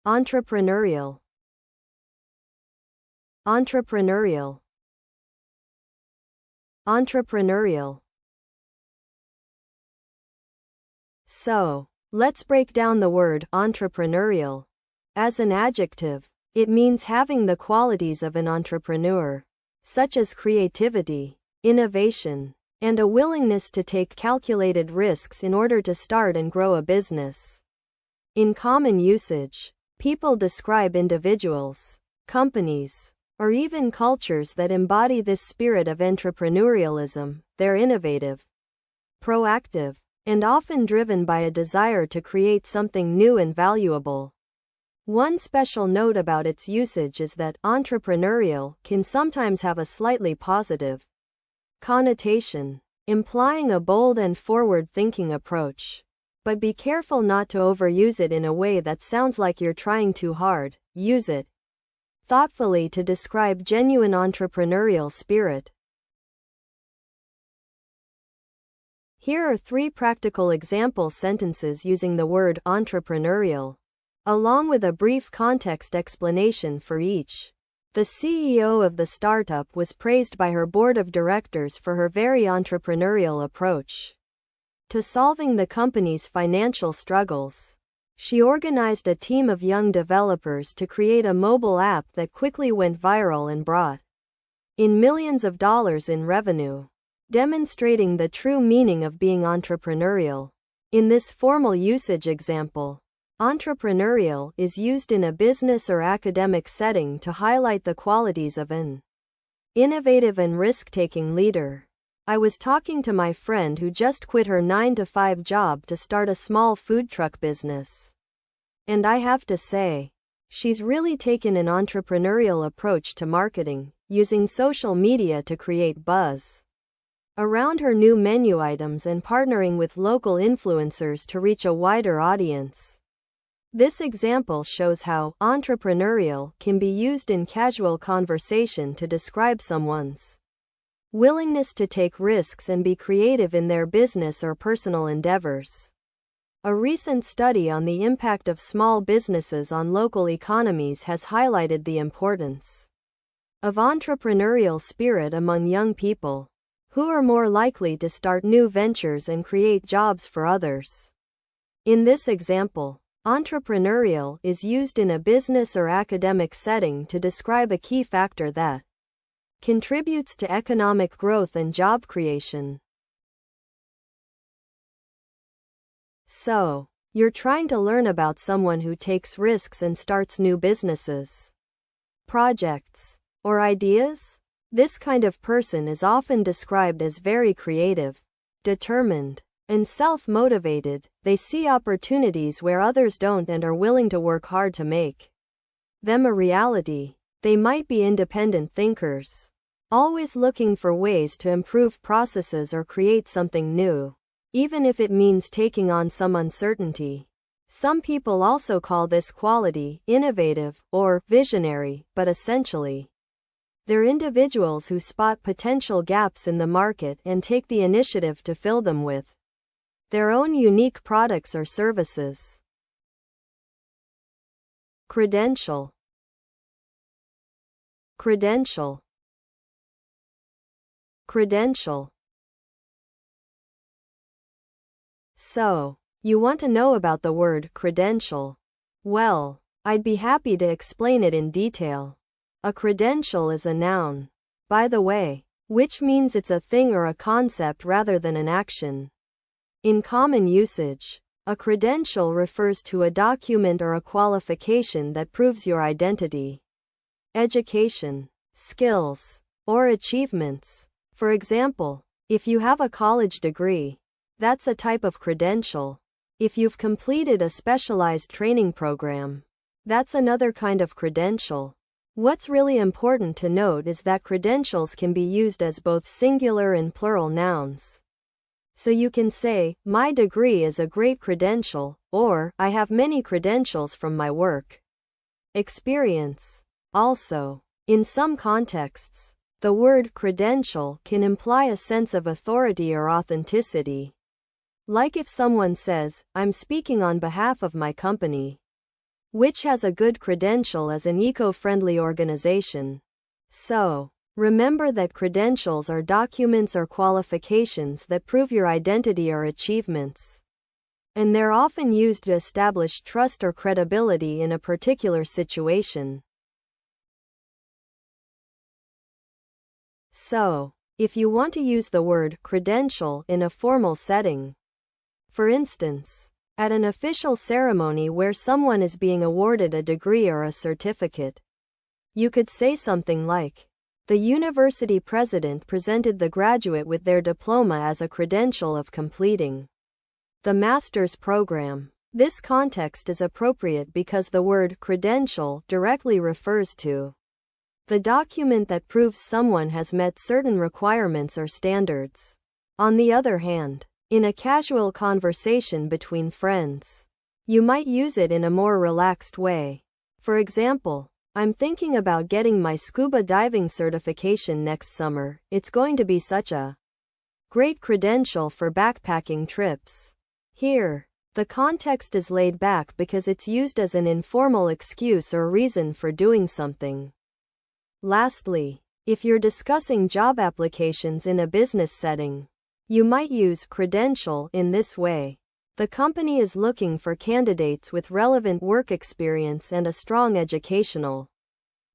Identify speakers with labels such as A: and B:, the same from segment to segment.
A: Entrepreneurial. Entrepreneurial. Entrepreneurial. So, let's break down the word entrepreneurial. As an adjective, it means having the qualities of an entrepreneur, such as creativity, innovation, and a willingness to take calculated risks in order to start and grow a business. In common usage, people describe individuals, companies, or even cultures that embody this spirit of entrepreneurialism. They're innovative, proactive, and often driven by a desire to create something new and valuable. One special note about its usage is that entrepreneurial can sometimes have a slightly positive connotation, implying a bold and forward-thinking approach. But be careful not to overuse it in a way that sounds like you're trying too hard. Use it thoughtfully to describe genuine entrepreneurial spirit. Here are 3 practical example sentences using the word entrepreneurial, along with a brief context explanation for each. The CEO of the startup was praised by her board of directors for her very entrepreneurial approach to solving the company's financial struggles. She organized a team of young developers to create a mobile app that quickly went viral and brought in millions of dollars in revenue, demonstrating the true meaning of being entrepreneurial. In this formal usage example, entrepreneurial is used in a business or academic setting to highlight the qualities of an innovative and risk-taking leader. I was talking to my friend who just quit her 9-to-5 job to start a small food truck business. And I have to say, she's really taken an entrepreneurial approach to marketing, using social media to create buzz around her new menu items and partnering with local influencers to reach a wider audience. This example shows how entrepreneurial can be used in casual conversation to describe someone's willingness to take risks and be creative in their business or personal endeavors. A recent study on the impact of small businesses on local economies has highlighted the importance of entrepreneurial spirit among young people, who are more likely to start new ventures and create jobs for others. In this example, entrepreneurial is used in a business or academic setting to describe a key factor that contributes to economic growth and job creation. So, you're trying to learn about someone who takes risks and starts new businesses, projects, or ideas? This kind of person is often described as very creative, determined, and self-motivated. They see opportunities where others don't and are willing to work hard to make them a reality. They might be independent thinkers, always looking for ways to improve processes or create something new, even if it means taking on some uncertainty. Some people also call this quality innovative or visionary, but essentially, they're individuals who spot potential gaps in the market and take the initiative to fill them with their own unique products or services. Credential. Credential. Credential. So, you want to know about the word credential? Well, I'd be happy to explain it in detail. A credential is a noun, by the way, which means it's a thing or a concept rather than an action. In common usage, a credential refers to a document or a qualification that proves your identity, education, skills, or achievements. For example, if you have a college degree, that's a type of credential. If you've completed a specialized training program, that's another kind of credential. What's really important to note is that credentials can be used as both singular and plural nouns. So you can say, my degree is a great credential, or, I have many credentials from my work experience. Also, in some contexts, the word credential can imply a sense of authority or authenticity. Like if someone says, I'm speaking on behalf of my company. which has a good credential as an eco-friendly organization. So, remember that credentials are documents or qualifications that prove your identity or achievements. And they're often used to establish trust or credibility in a particular situation. So, if you want to use the word credential in a formal setting, for instance, at an official ceremony where someone is being awarded a degree or a certificate, you could say something like, the university president presented the graduate with their diploma as a credential of completing the master's program. This context is appropriate because the word credential directly refers to the document that proves someone has met certain requirements or standards. On the other hand, in a casual conversation between friends, you might use it in a more relaxed way. For example, I'm thinking about getting my scuba diving certification next summer. It's going to be such a great credential for backpacking trips. Here, the context is laid back because it's used as an informal excuse or reason for doing something. Lastly, if you're discussing job applications in a business setting, you might use credential in this way. The company is looking for candidates with relevant work experience and a strong educational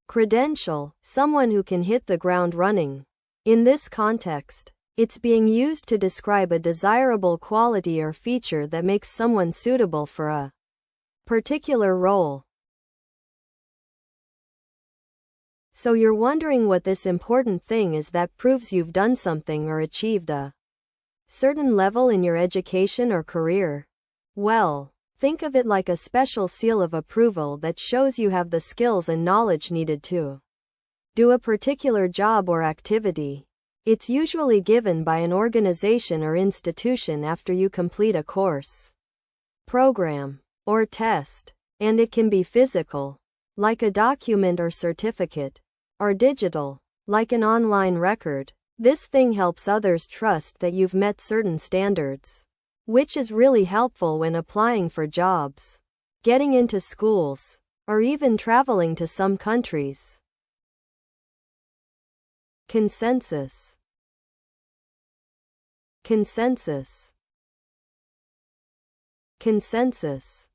A: credential, someone who can hit the ground running. In this context, it's being used to describe a desirable quality or feature that makes someone suitable for a particular role. So you're wondering what this important thing is that proves you've done something or achieved a certain level in your education or career? Well, think of it like a special seal of approval that shows you have the skills and knowledge needed to do a particular job or activity. It's usually given by an organization or institution after you complete a course, program, or test, and it can be physical, like a document or certificate, or digital, like an online record. This thing helps others trust that you've met certain standards, which is really helpful when applying for jobs, getting into schools, or even traveling to some countries. Consensus. Consensus. Consensus.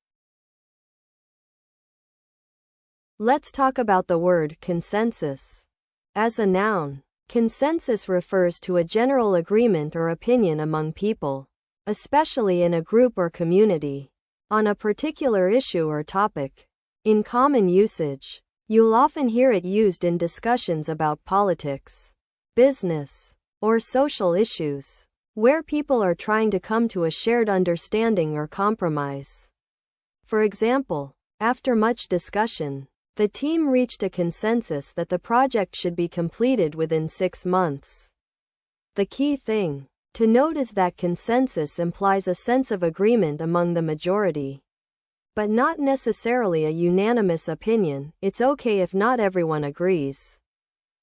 A: Let's talk about the word consensus. As a noun, consensus refers to a general agreement or opinion among people, especially in a group or community, on a particular issue or topic. In common usage, you'll often hear it used in discussions about politics, business, or social issues, where people are trying to come to a shared understanding or compromise. For example, after much discussion, the team reached a consensus that the project should be completed within 6 months. The key thing to note is that consensus implies a sense of agreement among the majority, but not necessarily a unanimous opinion. It's okay if not everyone agrees,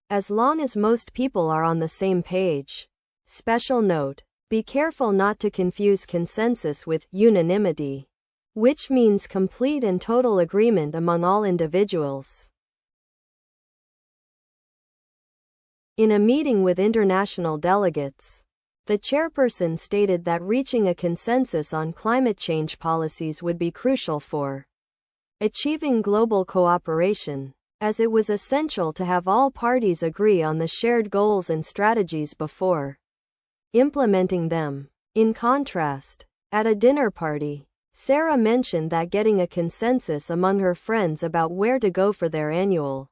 A: as long as most people are on the same page. Special note: be careful not to confuse consensus with unanimity, which means complete and total agreement among all individuals. In a meeting with international delegates, the chairperson stated that reaching a consensus on climate change policies would be crucial for achieving global cooperation, as it was essential to have all parties agree on the shared goals and strategies before implementing them. In contrast, at a dinner party, Sarah mentioned that getting a consensus among her friends about where to go for their annual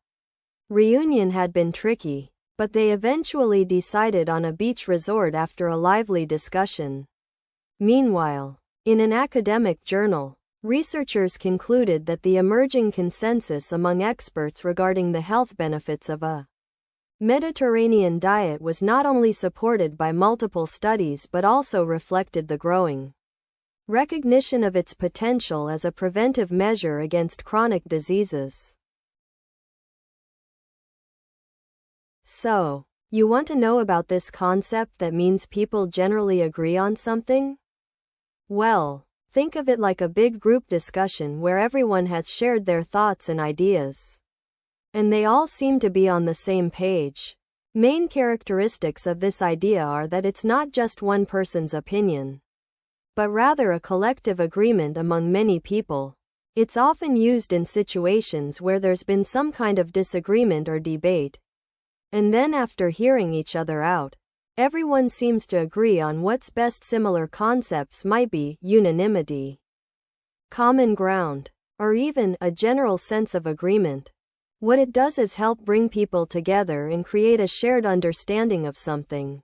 A: reunion had been tricky, but they eventually decided on a beach resort after a lively discussion. Meanwhile, in an academic journal, researchers concluded that the emerging consensus among experts regarding the health benefits of a Mediterranean diet was not only supported by multiple studies but also reflected the growing recognition of its potential as a preventive measure against chronic diseases. So, you want to know about this concept that means people generally agree on something? Well, Think of it like a big group discussion where everyone has shared their thoughts and ideas, and they all seem to be on the same page. Main characteristics of this idea are that it's not just one person's opinion, but rather a collective agreement among many people. It's often used in situations where there's been some kind of disagreement or debate, and then after hearing each other out, everyone seems to agree on what's best. Similar concepts might be unanimity, common ground, or even a general sense of agreement. What it does is help bring people together and create a shared understanding of something,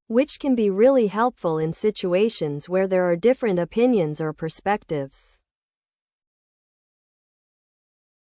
A: which can be really helpful in situations where there are different opinions or perspectives.